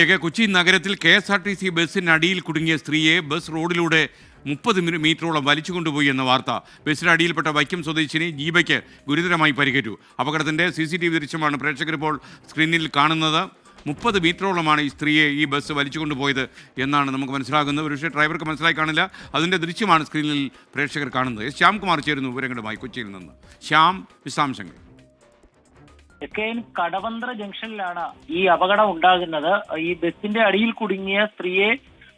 കൊച്ചി നഗരത്തിൽ KSRTC ബസ്സിനടിയിൽ കുടുങ്ങിയ സ്ത്രീയെ ബസ് റോഡിലൂടെ 30 മീറ്ററോളം വലിച്ചുകൊണ്ടുപോയി എന്ന വാർത്ത. ബസ്സിന് അടിയിൽപ്പെട്ട വൈക്കം സ്വദേശിനി ജീവയ്ക്ക് ഗുരുതരമായി പരിക്കേറ്റു. അപകടത്തിൻ്റെ CCTV ദൃശ്യമാണ് പ്രേക്ഷകർ ഇപ്പോൾ സ്ക്രീനിൽ കാണുന്നത്. 30 മീറ്ററോളമാണ് ഈ സ്ത്രീയെ ഈ ബസ് വലിച്ചുകൊണ്ടുപോയത് എന്നാണ് നമുക്ക് മനസ്സിലാകുന്നത്. ഒരുപക്ഷെ ഡ്രൈവർക്ക് മനസ്സിലായി കാണില്ല. അതിൻ്റെ ദൃശ്യമാണ് സ്ക്രീനിൽ പ്രേക്ഷകർ കാണുന്നത്. ശ്യാംകുമാർ ചേരുന്നു വിവരങ്ങളുമായി കൊച്ചിയിൽ നിന്ന്. ശ്യാം, വിശദാംശങ്ങൾ. കടവന്ത്ര ജംഗ്ഷനിലാണ് ഈ അപകടം ഉണ്ടാകുന്നത്. ഈ ബസിന്റെ അടിയിൽ കുടുങ്ങിയ സ്ത്രീയെ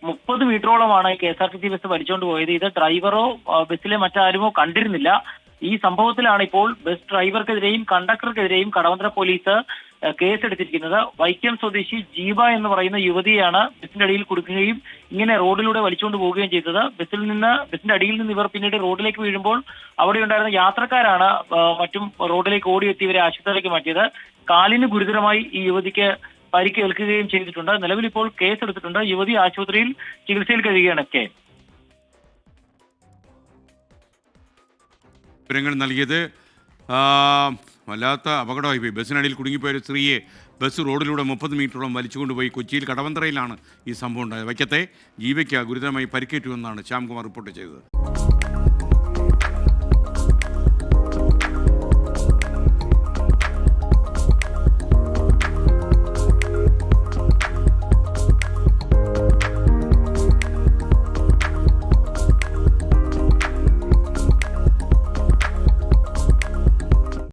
30 മീറ്ററോളമാണ് KSRTC ബസ് വലിച്ചുകൊണ്ട് പോയത്. ഇത് ഡ്രൈവറോ ബസ്സിലെ മറ്റാരുമോ കണ്ടിരുന്നില്ല. ഈ സംഭവത്തിലാണ് ഇപ്പോൾ ബസ് ഡ്രൈവർക്കെതിരെയും കണ്ടക്ടർക്കെതിരെയും കടവന്ത്ര പോലീസ് കേസെടുത്തിരിക്കുന്നത്. വൈക്കം സ്വദേശി ജീവ എന്ന് പറയുന്ന യുവതിയാണ് ബസിന്റെ അടിയിൽ കുടുങ്ങുകയും ഇങ്ങനെ റോഡിലൂടെ വലിച്ചുകൊണ്ട് പോവുകയും ചെയ്തത്. ബസിന്റെ അടിയിൽ നിന്ന് ഇവർ പിന്നീട് റോഡിലേക്ക് വീഴുമ്പോൾ അവിടെ ഉണ്ടായിരുന്ന യാത്രക്കാരാണ് മറ്റും റോഡിലേക്ക് ഓടിയെത്തി ഇവരെ ആശുപത്രിയിലേക്ക് മാറ്റിയത്. കാലിന് ഗുരുതരമായി ഈ യുവതിക്ക് പരിക്കേൽക്കുകയും ചെയ്തിട്ടുണ്ട്. നിലവിൽ ഇപ്പോൾ കേസെടുത്തിട്ടുണ്ട്. യുവതി ആശുപത്രിയിൽ ചികിത്സയിൽ കഴിയുകയാണ്. വിവരങ്ങൾ നൽകിയത്. വല്ലാത്ത അപകടമായി പോയി. ബസ്സിനടിയിൽ കുടുങ്ങിപ്പോയ ഒരു സ്ത്രീയെ ബസ് റോഡിലൂടെ 30 മീറ്ററോളം വലിച്ചുകൊണ്ടുപോയി. കൊച്ചിയിൽ കടവന്ത്രയിലാണ് ഈ സംഭവം ഉണ്ടായത്. വൈക്കത്തെ ജീവയ്ക്ക് ഗുരുതരമായി പരിക്കേറ്റു എന്നാണ് ശ്യാംകുമാർ റിപ്പോർട്ട് ചെയ്തത്.